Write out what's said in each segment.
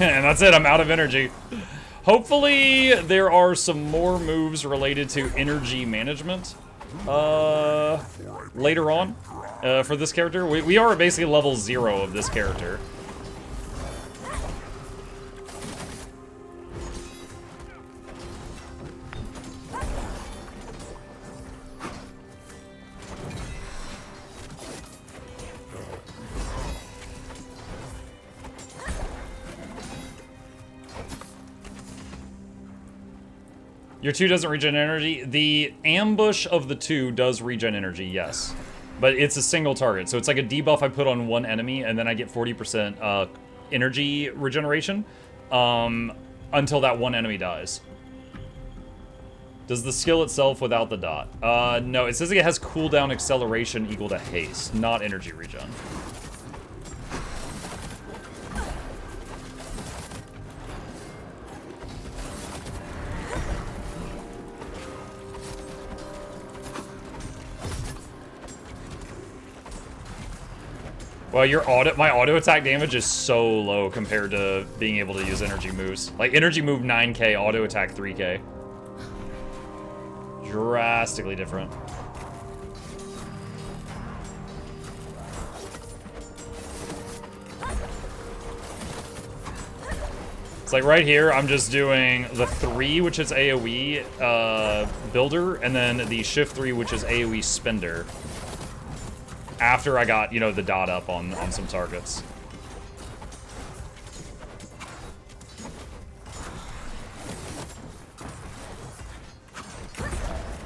And that's it, I'm out of energy. Hopefully there are some more moves related to energy management later on for this character. We are at basically level 0 of this character. Your 2 doesn't regen energy. The ambush of the 2 does regen energy, yes. But it's a single target, so it's like a debuff I put on one enemy, and then I get 40% energy regeneration until that one enemy dies. Does the skill itself without the dot? No, it says it has cooldown acceleration equal to haste, not energy regen. Well, my auto attack damage is so low compared to being able to use energy moves. Like, energy move 9k, auto attack 3k. Drastically different. It's like right here, I'm just doing the 3, which is AoE builder, and then the shift 3, which is AoE spender. After I got, you know, the dot up on some targets.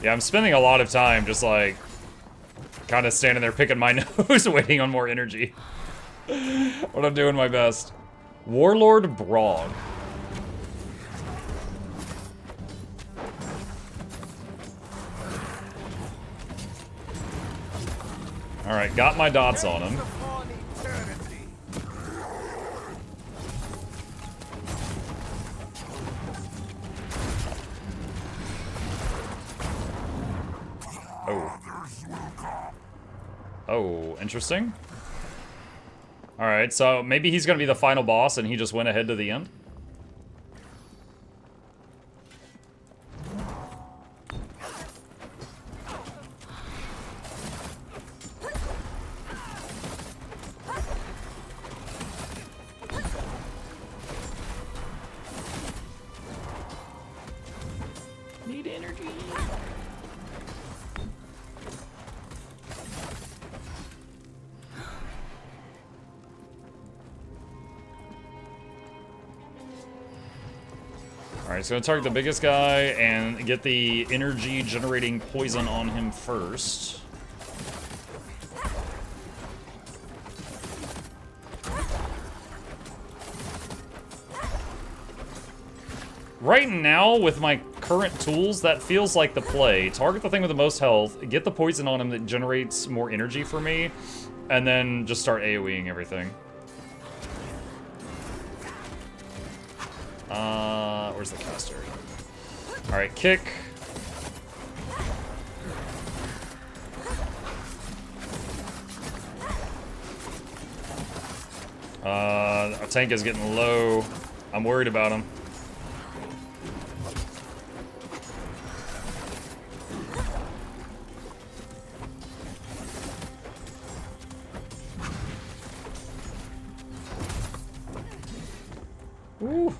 Yeah, I'm spending a lot of time just like kind of standing there picking my nose, waiting on more energy. But I'm doing my best. Warlord Brog. Alright, got my dots on him. Oh. Oh, interesting. Alright, so maybe he's gonna be the final boss and he just went ahead to the end? Need energy. Alright, so I'm gonna target the biggest guy and get the energy generating poison on him first. Right now, with my current tools, that feels like the play. Target the thing with the most health, get the poison on him that generates more energy for me, and then just start AoEing everything. Where's the caster? Alright, kick. Our tank is getting low. I'm worried about him. Ooh.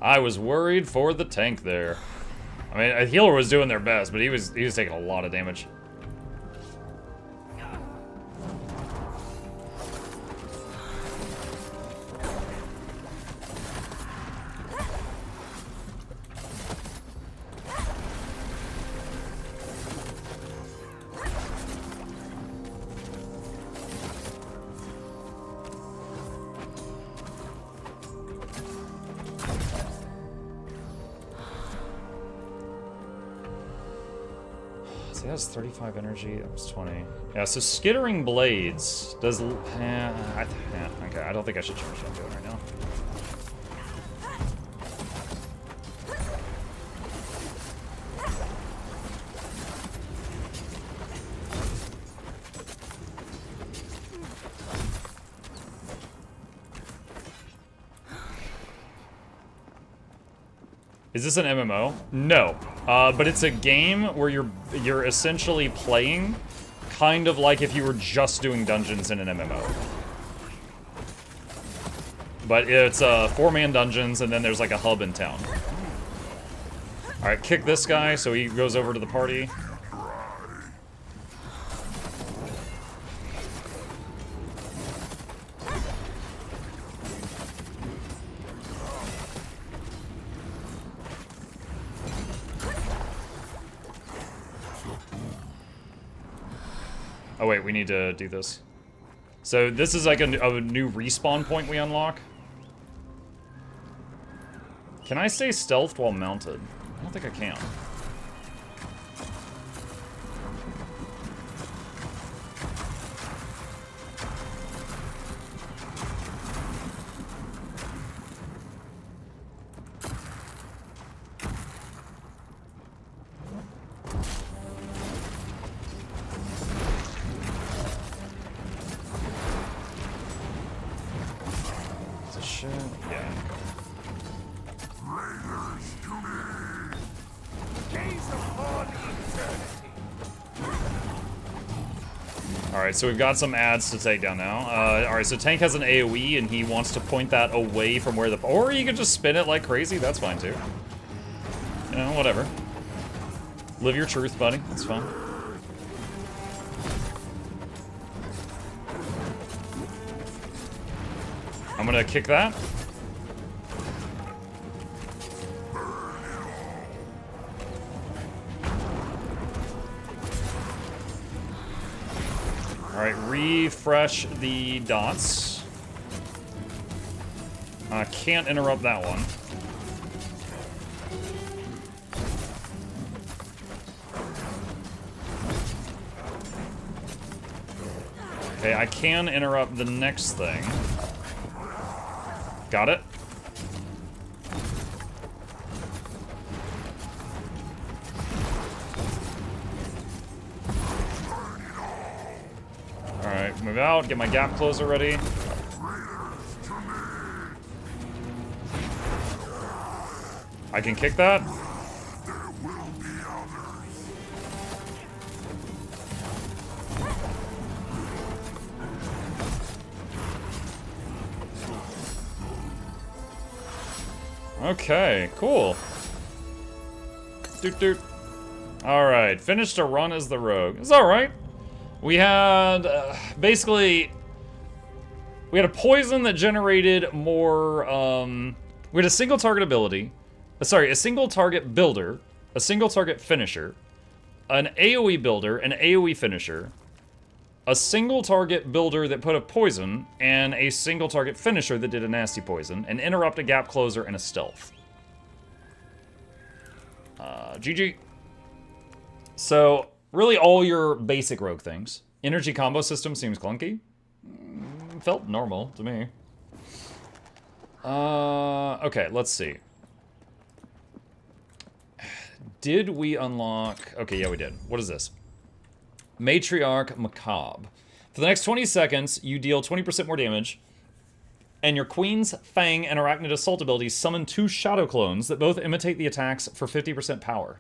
I was worried for the tank there. I mean, a healer was doing their best, but he was taking a lot of damage. He has 35 energy. That was 20. Yeah, so Skittering Blades does. Okay, I don't think I should change what I'm doing right now. Is this an MMO? No. But it's a game where you're essentially playing kind of like if you were just doing dungeons in an MMO. But it's 4-man dungeons, and then there's like a hub in town. Alright, kick this guy so he goes over to the party. Oh wait, we need to do this. So this is like a new respawn point we unlock. Can I stay stealthed while mounted? I don't think I can. Is this shit? Yeah. Alright, so we've got some ads to take down now. Alright, so Tank has an AoE, and he wants to point that away from where the... Or you can just spin it like crazy, that's fine too. You know, whatever. Live your truth, buddy, that's fine. I'm gonna kick that. Alright, refresh the dots. Can't interrupt that one. Okay, I can interrupt the next thing. Got it. Alright, move out, get my gap closer ready. I can kick that. Okay, cool. Doot doot. Alright, finished a run as the rogue. It's alright. We had, basically, we had a poison that generated more, we had a single target ability, a single target builder, a single target finisher, an AoE builder, an AoE finisher, a single target builder that put a poison, and a single target finisher that did a nasty poison, an interrupt, a gap closer, and a stealth. GG. So, really all your basic rogue things. Energy combo system seems clunky. Felt normal to me. Okay, let's see. Did we unlock... Okay, yeah, we did. What is this? Matriarch Macabre. For the next 20 seconds, you deal 20% more damage, and your Queen's Fang and Arachnid Assault abilities summon 2 Shadow Clones that both imitate the attacks for 50% power.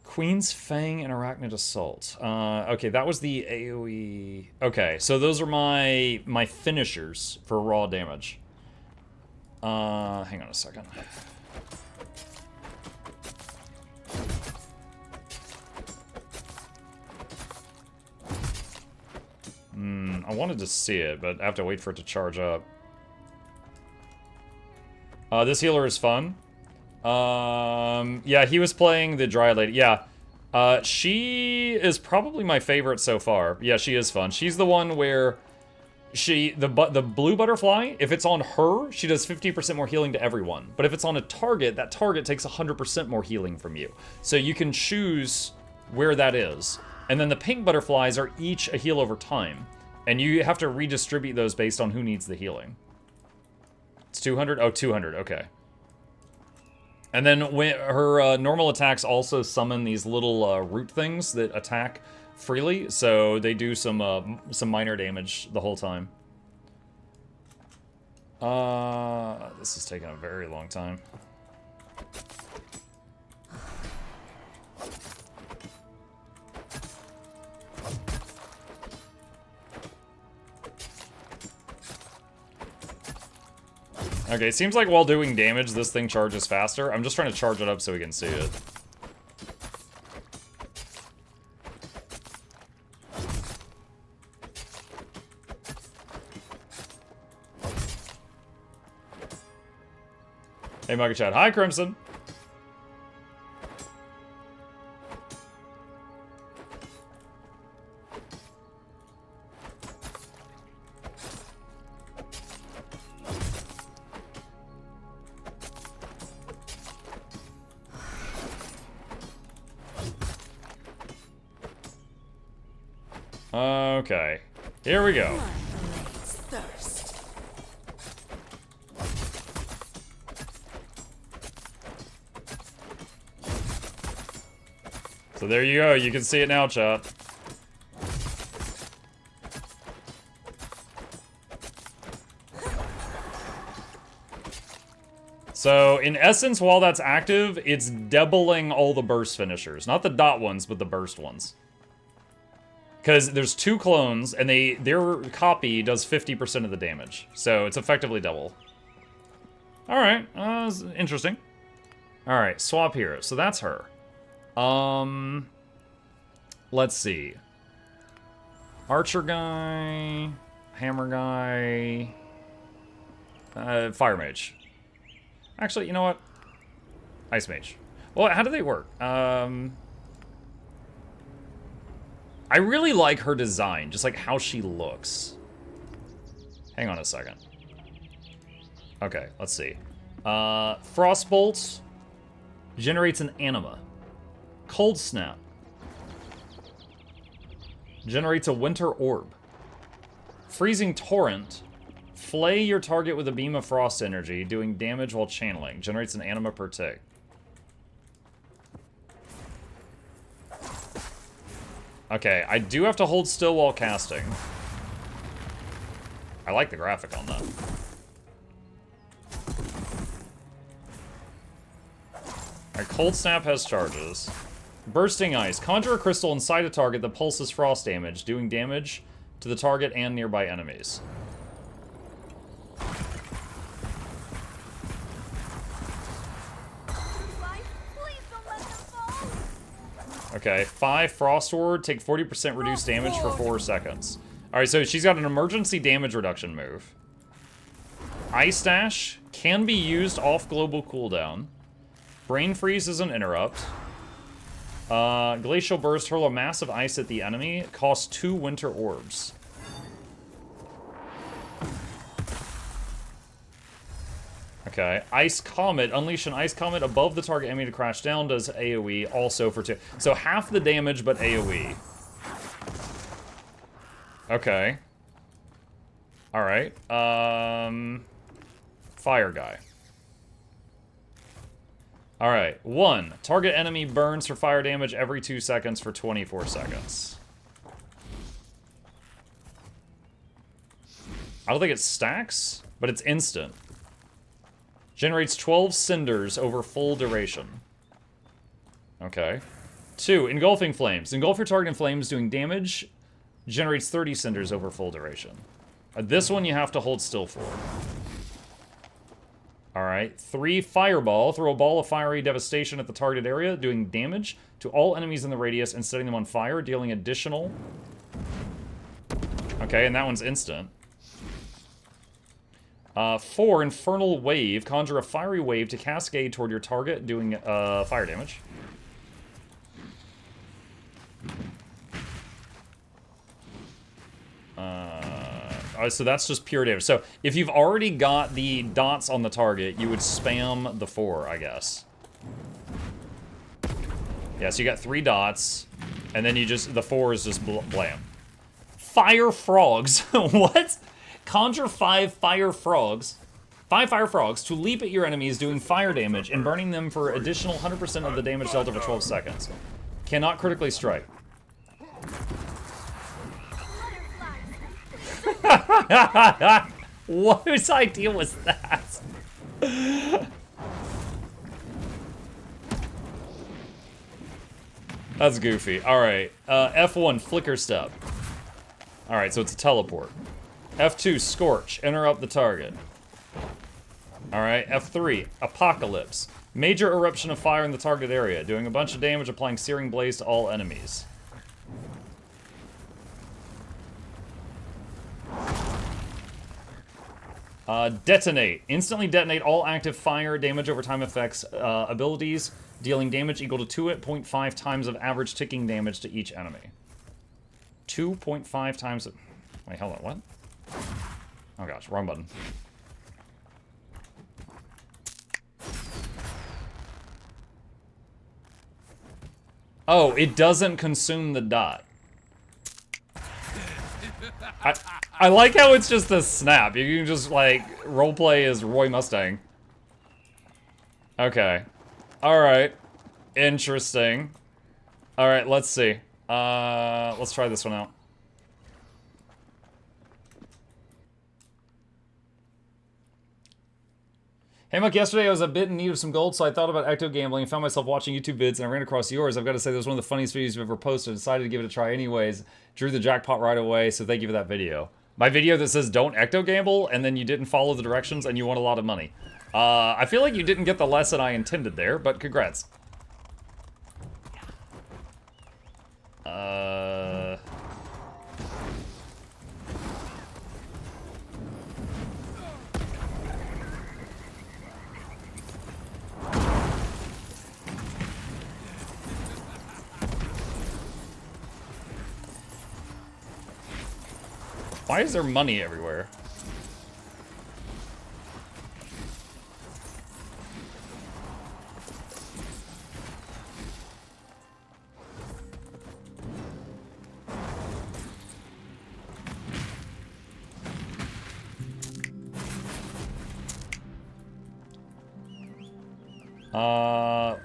Queen's Fang and Arachnid Assault. Okay, that was the AoE. Okay, so those are my finishers for raw damage. Hang on a second. I wanted to see it, but I have to wait for it to charge up. This healer is fun. Yeah, he was playing the Dry Lady. Yeah. She is probably my favorite so far. Yeah, she is fun. She's the one where the blue butterfly, if it's on her, she does 50% more healing to everyone. But if it's on a target, that target takes 100% more healing from you. So you can choose where that is. And then the pink butterflies are each a heal over time. And you have to redistribute those based on who needs the healing. It's 200? Oh, 200, okay. And then when her normal attacks also summon these little root things that attack freely, so they do some minor damage the whole time. This is taking a very long time. Okay, it seems like while doing damage, this thing charges faster. I'm just trying to charge it up so we can see it. Hey, Mugga Chat. Hi, Crimson. Okay, here we go. So there you go, you can see it now, chat. So, in essence, while that's active, it's doubling all the burst finishers. Not the dot ones, but the burst ones. Because there's 2 clones, and their copy does 50% of the damage. So, it's effectively double. Alright, interesting. Alright, swap hero. So that's her. Let's see. Archer guy, hammer guy, fire mage. Actually, you know what? Ice mage. Well, how do they work? I really like her design, just like how she looks. Hang on a second. Okay, let's see. Frostbolt generates an anima. Cold Snap generates a winter orb. Freezing Torrent. Flay your target with a beam of frost energy, doing damage while channeling. Generates an anima per tick. Okay, I do have to hold still while casting. I like the graphic on that. Alright, Cold Snap has charges. Bursting Ice. Conjure a crystal inside a target that pulses frost damage, doing damage to the target and nearby enemies. Okay, 5 Frost Ward, take 40% reduced damage for 4 seconds. Alright, so she's got an emergency damage reduction move. Ice Dash can be used off global cooldown. Brain Freeze is an interrupt. Glacial Burst, hurl a massive ice at the enemy. Costs 2 winter orbs. Okay, Ice Comet. Unleash an Ice Comet above the target enemy to crash down. Does AoE also for 2. So half the damage, but AoE. Okay. Alright. Fire guy. Alright. 1. Target enemy burns for fire damage every 2 seconds for 24 seconds. I don't think it stacks, but it's instant. Generates 12 cinders over full duration. Okay. 2. Engulfing Flames. Engulf your target in flames, doing damage. Generates 30 cinders over full duration. This one you have to hold still for. Alright. 3. Fireball. Throw a ball of fiery devastation at the target area, doing damage to all enemies in the radius and setting them on fire, dealing additional... Okay, and that one's instant. 4. Infernal Wave. Conjure a fiery wave to cascade toward your target, doing fire damage. So that's just pure damage. So if you've already got the dots on the target, you would spam the 4, I guess. Yeah, so you got 3 dots, and then you just, the 4 is just blam. Fire Frogs. What? Conjure 5 fire frogs. 5 fire frogs to leap at your enemies, doing fire damage and burning them for additional 100% of the damage dealt over 12 seconds. Cannot critically strike. Whose idea was that? That's goofy. Alright, F1, flicker step. Alright, so it's a teleport. F2, scorch, interrupt the target. Alright, F3, apocalypse. Major eruption of fire in the target area, doing a bunch of damage, applying searing blaze to all enemies. Detonate. Instantly detonate all active fire, damage over time effects, abilities, dealing damage equal to 2.5 times of average ticking damage to each enemy. 2.5 times of... Wait, hold on, what? Oh gosh, wrong button. Oh, it doesn't consume the dot. I like how it's just a snap. You can just, like, roleplay as Roy Mustang. Okay. Alright. Interesting. Alright, let's see. Let's try this one out. Hey, Muck, yesterday I was a bit in need of some gold, so I thought about ecto gambling and found myself watching YouTube vids, and I ran across yours. I've got to say, that was one of the funniest videos you've ever posted. I decided to give it a try anyways. Drew the jackpot right away, so thank you for that video. My video that says don't ecto gamble, and then you didn't follow the directions, and you won a lot of money. I feel like you didn't get the lesson I intended there, but congrats. Why is there money everywhere?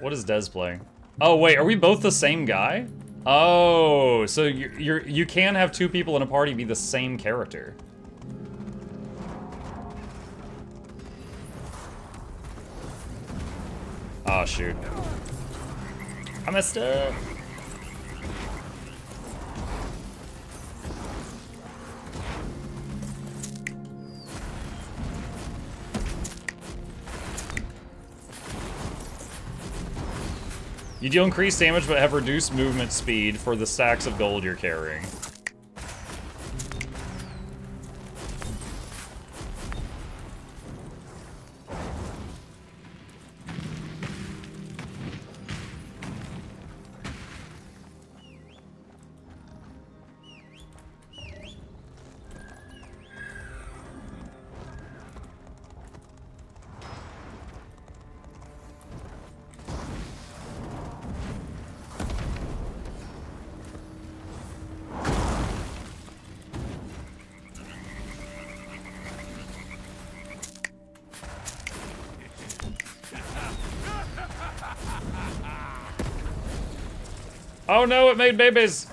What is Dez playing? Oh wait, are we both the same guy? Oh, so you can have two people in a party be the same character. Oh shoot. I messed up. You deal increased damage but have reduced movement speed for the stacks of gold you're carrying. Oh no, it made babies!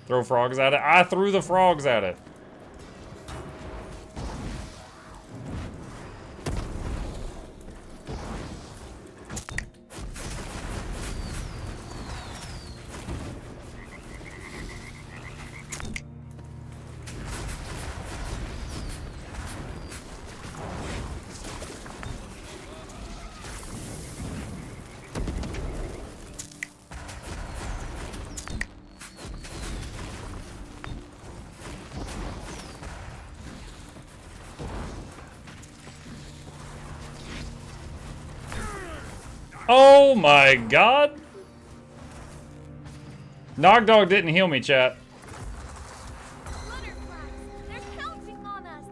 Throw frogs at it? I threw the frogs at it. Oh my god! Nog Dog didn't heal me, chat. They're counting on us.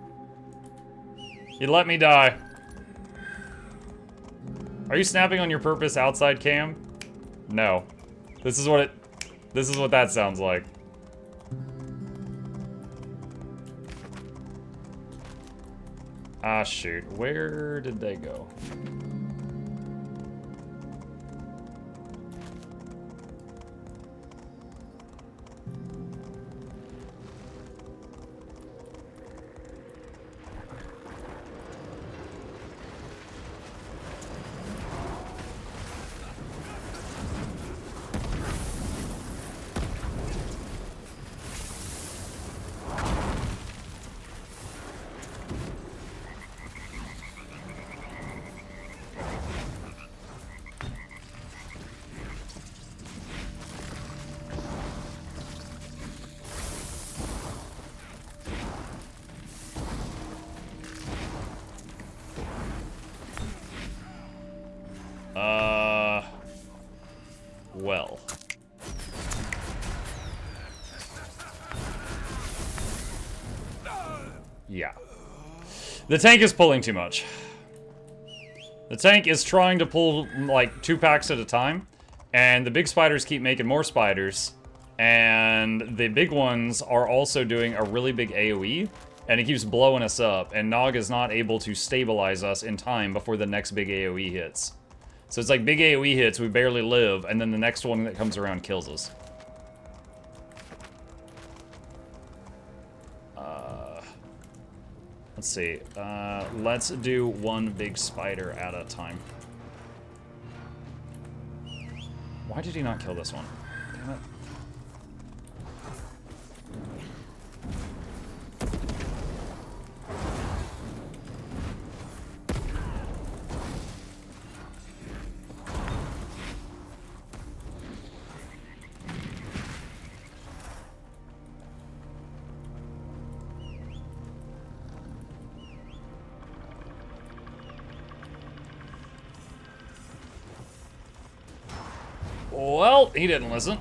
He let me die. Are you snapping on your purpose outside cam? No. This is what that sounds like. Ah shoot, where did they go? Yeah. The tank is pulling too much. The tank is trying to pull, like, 2 packs at a time, and the big spiders keep making more spiders, and the big ones are also doing a really big AoE, and it keeps blowing us up, and Nog is not able to stabilize us in time before the next big AoE hits. So it's like big AoE hits, we barely live, and then the next one that comes around kills us. Let's see. Let's do 1 big spider at a time. Why did he not kill this one? Damn it. Well, he didn't listen.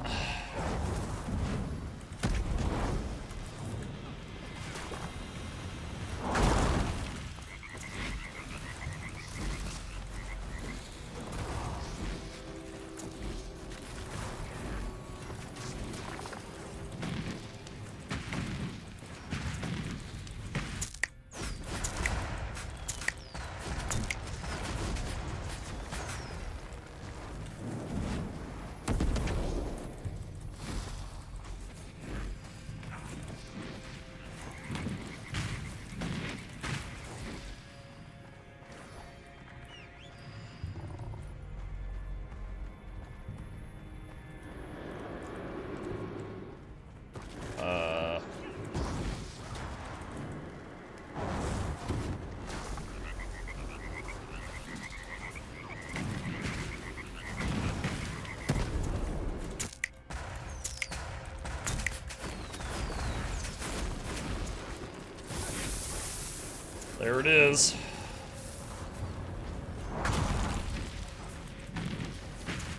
There it is.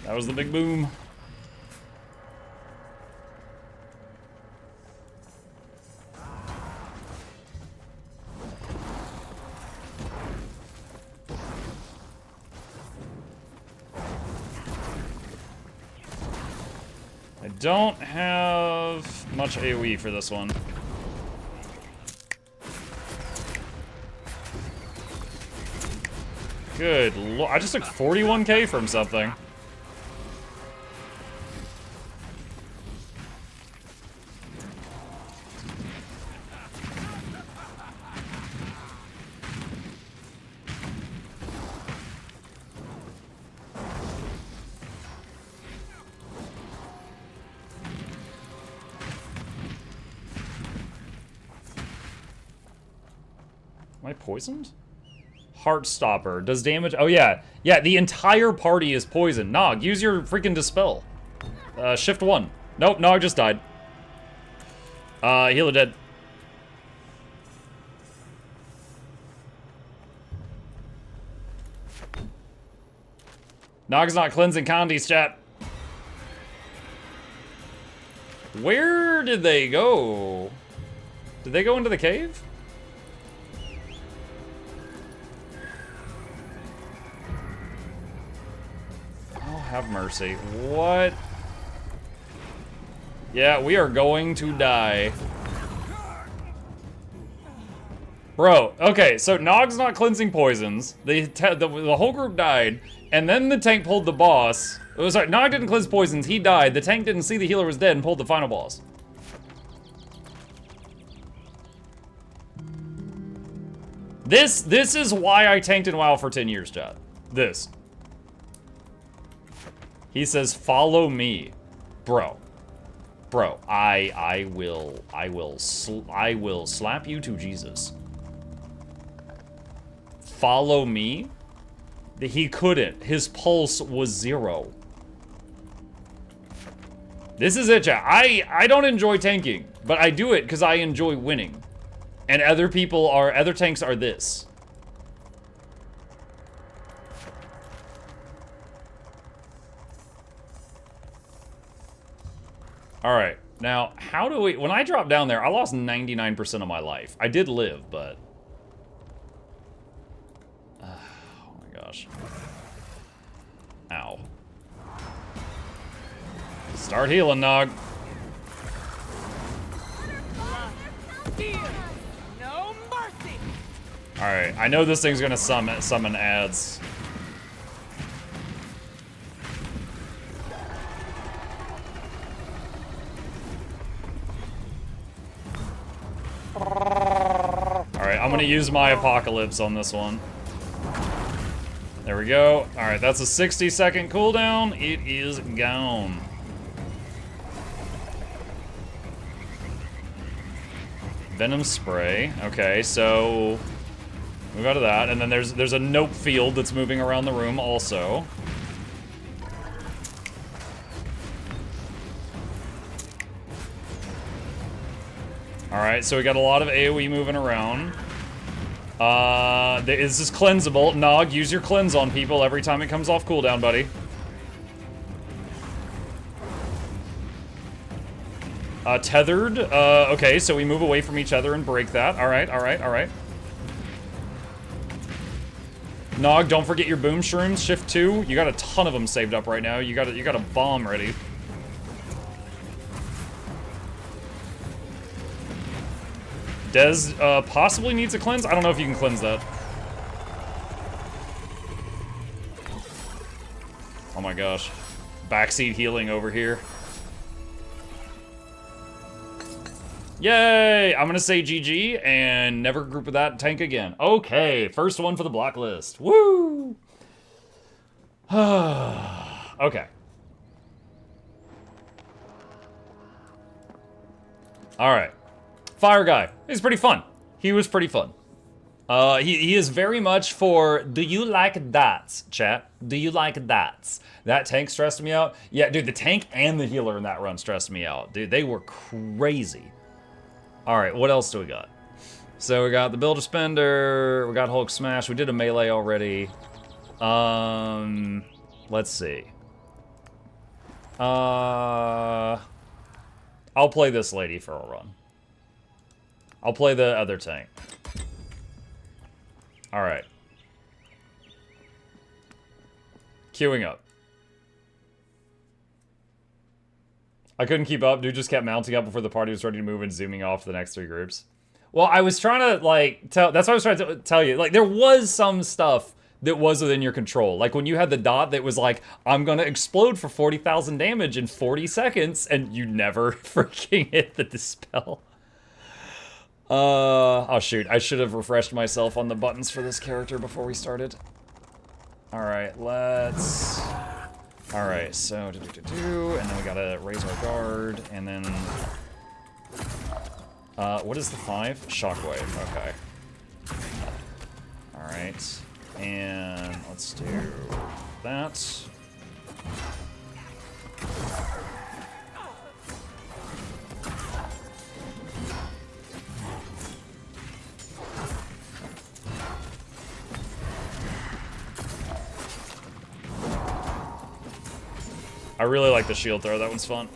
That was the big boom. I don't have much AoE for this one. Good lord, I just took 41k from something. Am I poisoned? Heartstopper does damage. Oh yeah, yeah. The entire party is poisoned. Nog, use your freaking dispel. Shift 1. Nope, Nog just died. Healer dead. Nog's not cleansing condies, chat. Where did they go? Did they go into the cave? Have mercy. What? Yeah, we are going to die. Bro, okay, so Nog's not cleansing poisons. The whole group died, and then the tank pulled the boss. Oh, sorry, Nog didn't cleanse poisons, he died. The tank didn't see the healer was dead and pulled the final boss. This is why I tanked in WoW for 10 years, chat. This. He says, "Follow me, bro. I will slap you to Jesus. Follow me." He couldn't. His pulse was 0. This is it, chat. I don't enjoy tanking, but I do it because I enjoy winning, and other tanks are this. All right, Now, how do we... When I dropped down there, I lost 99% of my life. I did live, but... Oh my gosh. Ow. Start healing, Nog. No mercy. Alright, I know this thing's gonna summon ads. Alright, I'm gonna use my Apocalypse on this one. There we go. Alright, that's a 60-second cooldown. It is gone. Venom spray. Okay, so move out of that, and then there's a nope field that's moving around the room also. Alright, so we got a lot of AoE moving around. This is cleansable. Nog, use your cleanse on people every time it comes off cooldown, buddy. Tethered. Okay, so we move away from each other and break that. Alright, alright, alright. Nog, don't forget your boom shrooms. Shift 2. You got a ton of them saved up right now. You got a bomb ready. Dez possibly needs a cleanse. I don't know if you can cleanse that. Oh my gosh. Backseat healing over here. Yay! I'm gonna say GG and never group with that tank again. Okay, first one for the block list. Woo! Okay. Alright. Fire guy. He's pretty fun. He was pretty fun. He is very much for, do you like that, chat? Do you like that? That tank stressed me out. Yeah, dude, the tank and the healer in that run stressed me out. Dude, they were crazy. Alright, what else do we got? So we got the Builder Spender, we got Hulk Smash, we did a melee already. Let's see. I'll play this lady for a run. I'll play the other tank. Alright. Queuing up. I couldn't keep up. Dude just kept mounting up before the party was ready to move and zooming off the next 3 groups. Well, I was trying to, like, that's what I was trying to tell you. Like, there was some stuff that was within your control. Like, when you had the dot that was like, I'm gonna explode for 40,000 damage in 40 seconds, and you never freaking hit the dispel. Oh shoot, I should have refreshed myself on the buttons for this character before we started. Alright, let's... Alright, so and then we gotta raise our guard, and then... what is the 5? Shockwave, okay. Alright, and let's do that. I really like the shield throw, that one's fun.